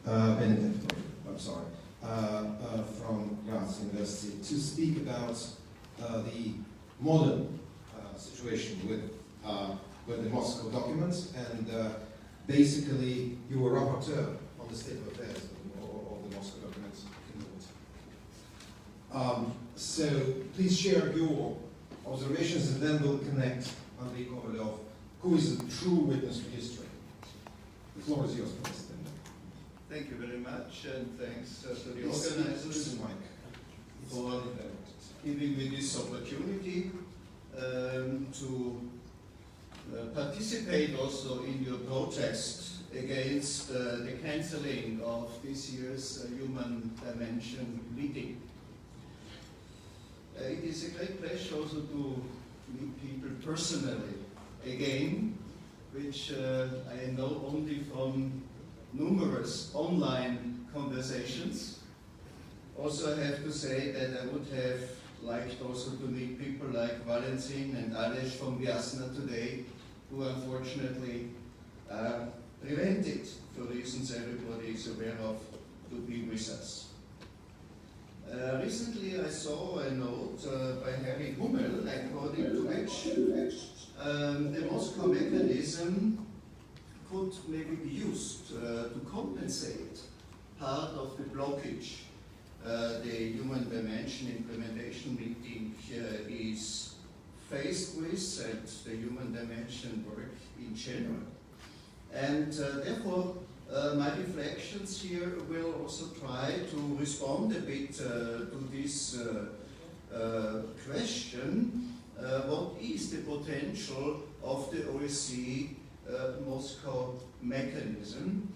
Benedek, I'm sorry, from Graz University, to speak about the modern situation with the Moscow documents, and basically you were rapporteur on the state of affairs of the Moscow documents. So please share your observations, and then we'll connect Andrei Kovalov, who is a true witness to history. The floor is yours, please. Thank you very much, and thanks to the organizers for giving me this opportunity to participate also in your protest against the cancelling of this year's Human Dimension meeting. It is a great pleasure also to meet people personally again, which I know only from numerous online conversations. Also, I have to say that I would have liked also to meet people like Valentin and Aleš from Vyasna today, who unfortunately are prevented, for reasons everybody is aware of, to be with us. Recently I saw a note by Harry Hummel, according to which the Moscow Mechanism could maybe be used to compensate part of the blockage the Human Dimension implementation meeting is faced with, and the Human Dimension work in general. And therefore, my reflections here will also try to respond a bit to this question, what is the potential of the OSCE Moscow Mechanism?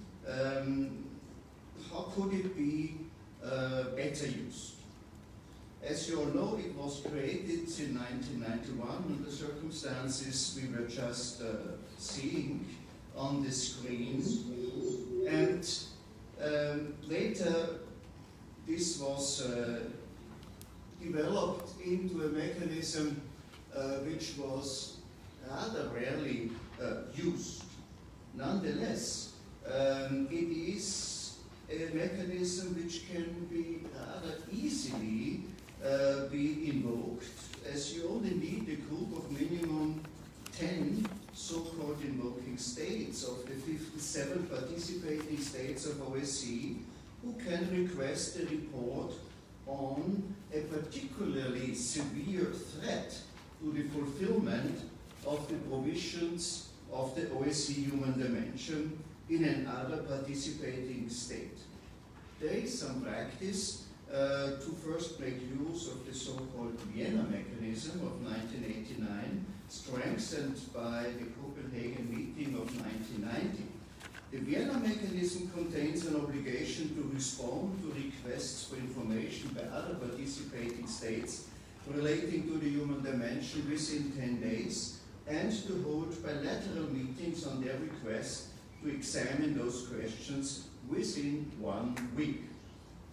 How could it be better used? As you all know, it was created in 1991 in the circumstances we were just seeing on the screen, and later this was developed into a mechanism which was rather rarely used. Nonetheless, it is a mechanism which can be rather easily be invoked, as you only need a group of minimum 10 so-called invoking states of the 57 participating states of OSCE who can request a report on a particularly severe threat to the fulfillment of the provisions of the OSCE Human Dimension in another participating state. There is some practice to first make use of the so-called Vienna mechanism of 1989, strengthened by the Copenhagen meeting of 1990. The Vienna mechanism contains an obligation to respond to requests for information by other participating states relating to the human dimension within 10 days, and to hold bilateral meetings on their request to examine those questions within 1 week.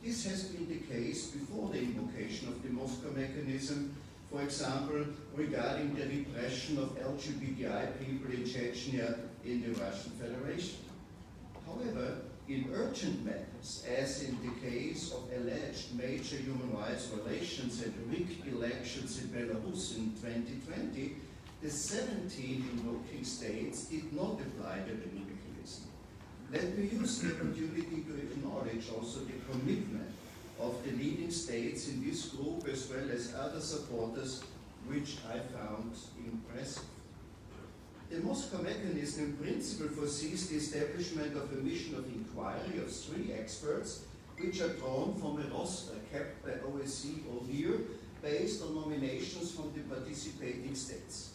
This has been the case before the invocation of the Moscow mechanism, for example, regarding the repression of LGBTI people in Chechnya in the Russian Federation. However, in urgent matters, as in the case of alleged major human rights violations and rigged elections in Belarus in 2020, the 17 invoking states did not apply the new mechanism. Let me use the opportunity to acknowledge also the commitment of the leading states in this group, as well as other supporters, which I found impressive. The Moscow mechanism in principle foresees the establishment of a mission of inquiry of 3 experts, which are drawn from a roster kept by OSCE all year, based on nominations from the participating states.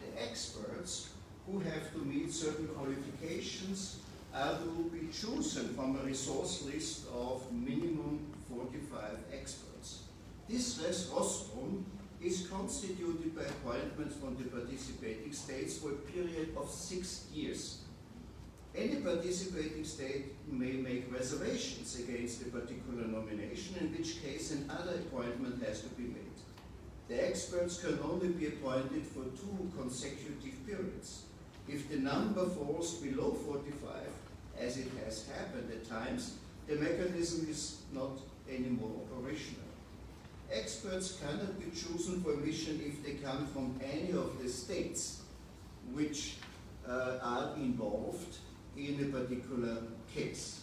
The experts, who have to meet certain qualifications, are to be chosen from a resource list of minimum 45 experts. This rostrum is constituted by appointments from the participating states for a period of 6 years. Any participating state may make reservations against a particular nomination, in which case another appointment has to be made. The experts can only be appointed for 2 consecutive periods. If the number falls below 45, as it has happened at times, the mechanism is not anymore operational. Experts cannot be chosen for a mission if they come from any of the states which are involved in a particular case.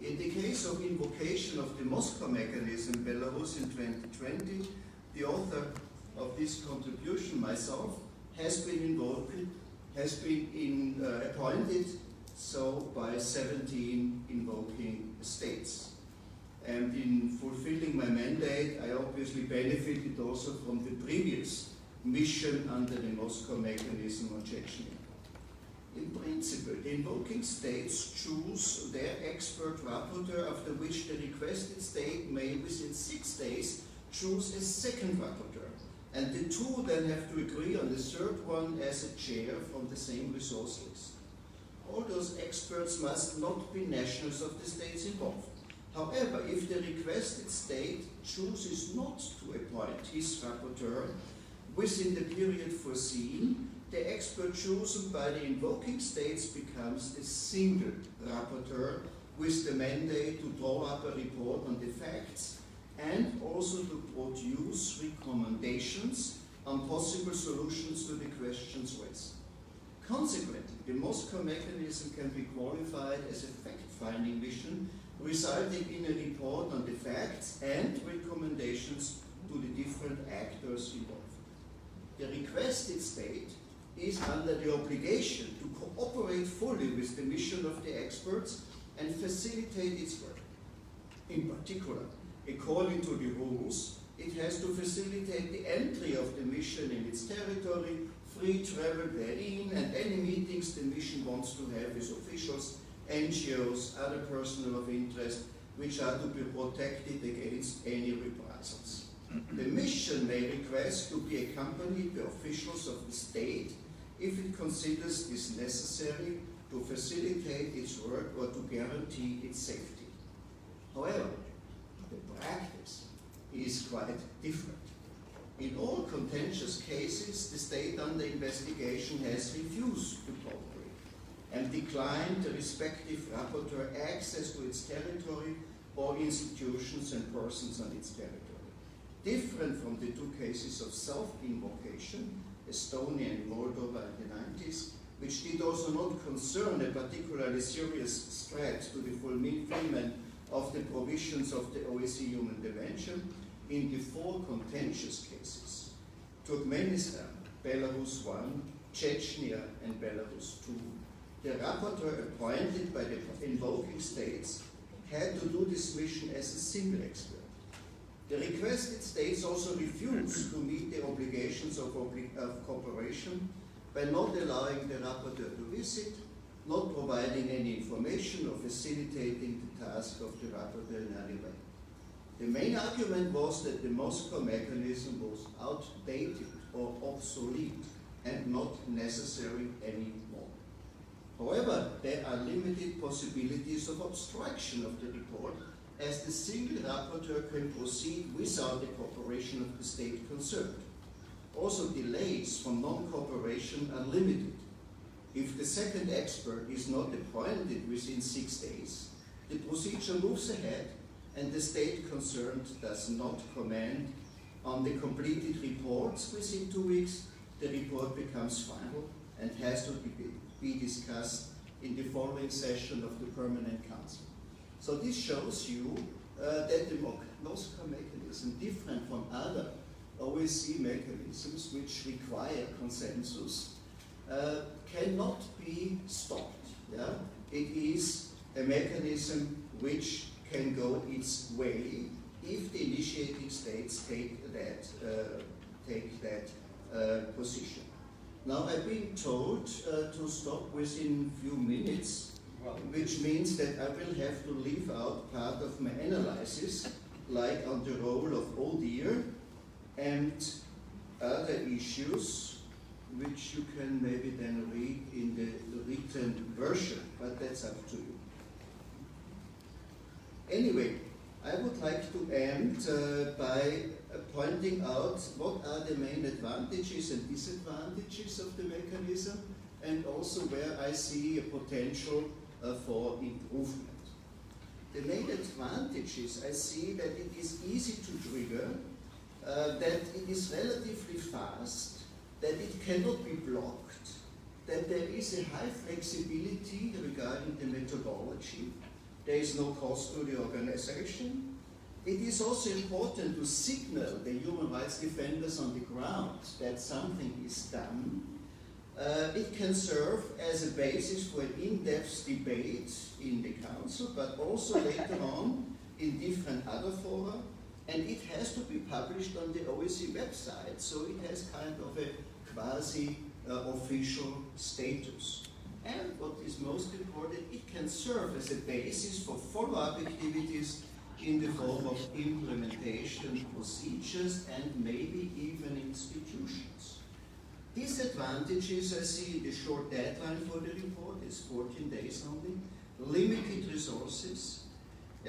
In the case of invocation of the Moscow Mechanism in Belarus in 2020, the author of this contribution, myself, has been appointed so by 17 invoking states. And in fulfilling my mandate, I obviously benefited also from the previous mission under the Moscow Mechanism on Chechnya. In principle, the invoking states choose their expert rapporteur, after which the requested state may, within 6 days, choose a second rapporteur. And the two then have to agree on the third one as a chair from the same resource list. All those experts must not be nationals of the states involved. However, if the requested state chooses not to appoint his rapporteur within the period foreseen, the expert chosen by the invoking states becomes a single rapporteur with the mandate to draw up a report on the facts and also to produce recommendations on possible solutions to the questions raised. Consequently, the Moscow Mechanism can be qualified as a fact-finding mission, resulting in a report on the facts and recommendations to the different actors involved. The requested state is under the obligation to cooperate fully with the mission of the experts and facilitate its work. In particular, according to the rules, it has to facilitate the entry of the mission in its territory, free travel therein, and any meetings the mission wants to have with officials, NGOs, other personnel of interest, which are to be protected against any reprisals. The mission may request to be accompanied by officials of the state if it considers this necessary to facilitate its work or to guarantee its safety. However, the practice is quite different. In all contentious cases, the state under investigation has refused to cooperate and declined the respective rapporteur access to its territory or institutions and persons on its territory. Different from the two cases of self-invocation, Estonia and Moldova in the 90s, which did also not concern a particularly serious threat to the fulfillment of the provisions of the OSCE Human Dimension. In the 4 contentious cases, Turkmenistan, Belarus 1, Chechnya, and Belarus 2, the rapporteur appointed by the invoking states had to do this mission as a single expert. The requested states also refused to meet the obligations of cooperation by not allowing the rapporteur to visit, not providing any information, or facilitating the task of the rapporteur in any way. The main argument was that the Moscow Mechanism was outdated or obsolete and not necessary anymore. However, there are limited possibilities of obstruction of the report, as the single rapporteur can proceed without the cooperation of the state concerned. Also, delays from non-cooperation are limited. If the second expert is not appointed within 6 days, the procedure moves ahead and the state concerned does not comment on the completed reports within 2 weeks. The report becomes final and has to be discussed in the following session of the Permanent Council. So this shows you that the Moscow Mechanism, different from other OSCE mechanisms which require consensus, cannot be stopped. Yeah? It is a mechanism which can go its way if the initiating states take that position. Now, I've been told to stop within a few minutes, which means that I will have to leave out part of my analysis, like on the role of ODIHR and other issues, which you can maybe then read in the written version, but that's up to you. Anyway, I would like to end by pointing out what are the main advantages and disadvantages of the mechanism, and also where I see a potential for improvement. The main advantages, I see that it is easy to trigger, that it is relatively fast, that it cannot be blocked, that there is a high flexibility regarding the methodology, there is no cost to the organization. It is also important to signal the human rights defenders on the ground that something is done. It can serve as a basis for an in-depth debate in the Council, but also later on in different other fora, and it has to be published on the OSCE website, so it has kind of a quasi-official status. And what is most important, it can serve as a basis for follow-up activities in the form of implementation procedures and maybe even institutions. Disadvantages I see in the short deadline for the report is 14 days only, limited resources,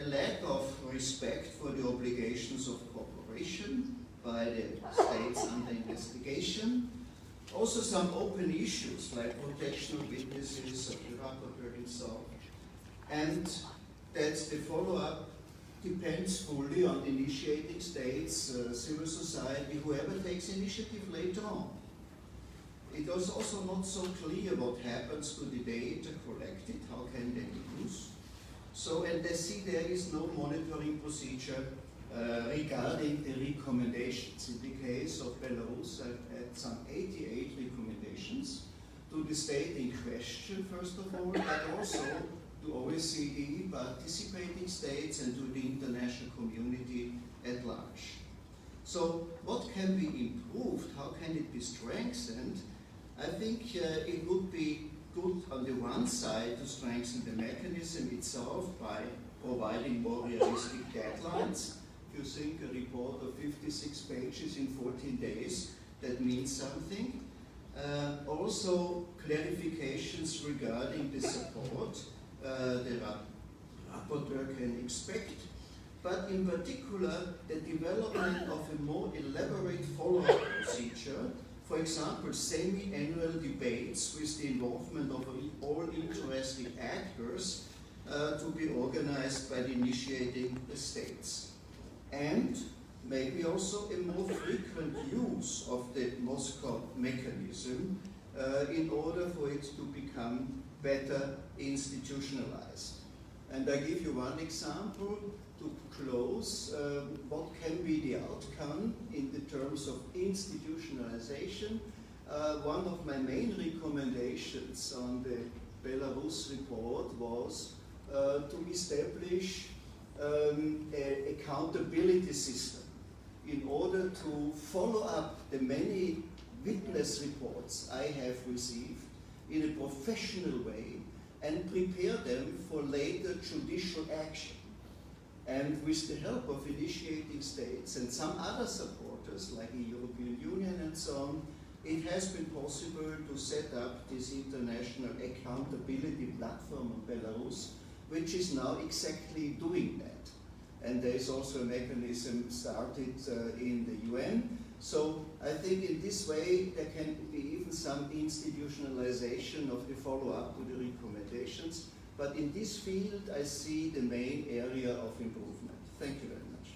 a lack of respect for the obligations of cooperation by the states under investigation, also some open issues like protection of witnesses, of the rapporteur himself, and that the follow-up depends fully on the initiating states, civil society, whoever takes initiative later on. It was also not so clear what happens to the data collected, how can they be used. So, and I see there is no monitoring procedure regarding the recommendations. In the case of Belarus, I've had some 88 recommendations to the state in question, first of all, but also to OECD participating states and to the international community at large. So what can be improved? How can it be strengthened? I think it would be good on the one side to strengthen the mechanism itself by providing more realistic deadlines. If you think a report of 56 pages in 14 days, that means something. Also clarifications regarding the support the rapporteur can expect, but in particular the development of a more elaborate follow-up procedure. For example, semi-annual debates with the involvement of all interested actors to be organized by the initiating states. And maybe also a more frequent use of the Moscow Mechanism in order for it to become better institutionalized. And I give you one example to close. What can be the outcome in the terms of institutionalization? One of my main recommendations on the Belarus report was to establish an accountability system in order to follow up the many witness reports I have received in a professional way and prepare them for later judicial action. And with the help of initiating states and some other supporters like the European Union and so on, it has been possible to set up this international accountability platform in Belarus, which is now exactly doing that. And there is also a mechanism started in the UN. So I think in this way there can be even some institutionalization of the follow-up to the recommendations. But in this field I see the main area of improvement. Thank you very much.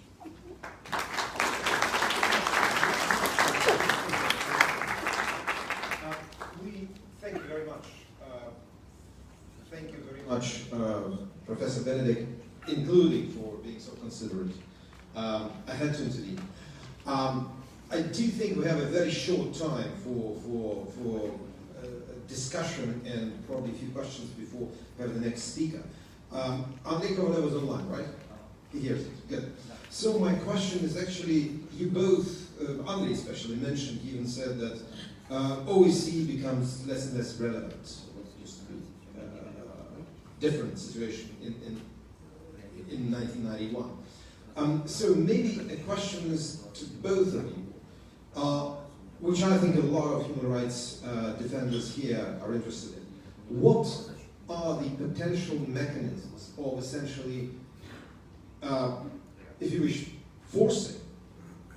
Thank you very much. Thank you very much, Professor Benedek, including for being so considerate. I had to intervene. I do think we have a very short time for discussion and probably a few questions before we have the next speaker. Andrei Kovalev was online, right? He hears it. Good. So my question is actually, you both, Andrei especially, mentioned, he even said that OSCE becomes less and less relevant. It used to be different situation in 1991. So maybe a question is to both of you, which I think a lot of human rights defenders here are interested in. What are the potential mechanisms of essentially, if you wish, forcing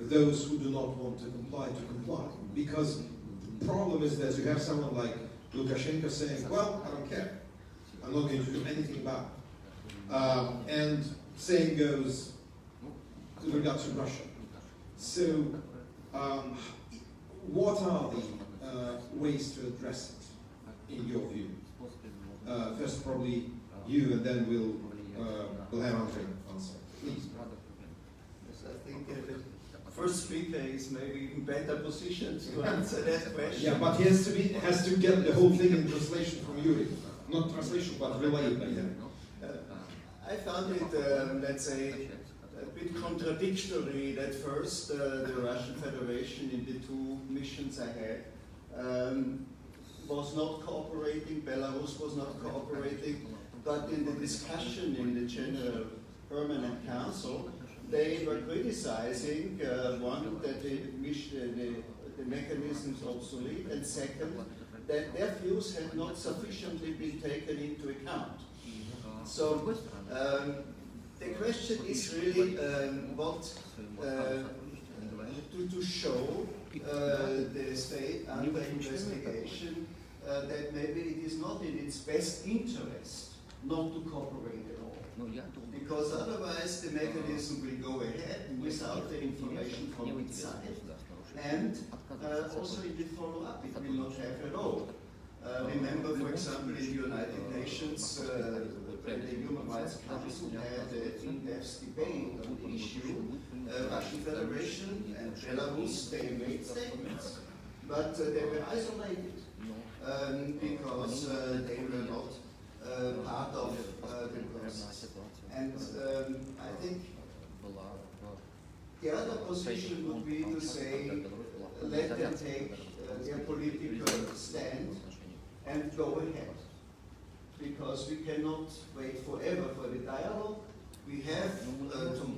those who do not want to comply? Because the problem is that you have someone like Lukashenko saying, well, I don't care. I'm not going to do anything about it. And same goes with regard to Russia. So, what are the ways to address it, in your view? First, probably you, and then we'll have Andre answer. Please. Yes, I think the first speaker is maybe in better position to answer that question. Yeah, but he has to get the whole thing in translation from Yuri. Not translation, but relayed by him. I found it, let's say, a bit contradictory that first the Russian Federation in the two missions I had was not cooperating, Belarus was not cooperating, but in the discussion in the General Permanent Council, they were criticizing, one, that the mechanism is obsolete, and second, that their views had not sufficiently been taken into account. So the question is really what to show the state under investigation that maybe it is not in its best interest not to cooperate at all. Because otherwise the mechanism will go ahead without the information from its side. And also in the follow-up it will not have at all. Remember, for example, in the United Nations, when the Human Rights Council had an in-depth debate on the issue, Russian Federation and Belarus, they made statements, but they were isolated because they were not part of the process. And I think the other position would be to say, let them take their political stand and go ahead. Because we cannot wait forever for the dialogue. We have to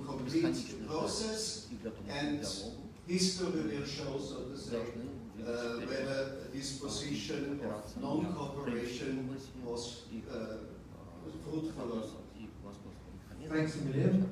complete the process, and history will show, so to say, whether this position of non-cooperation was fruitful or not. Thanks a million.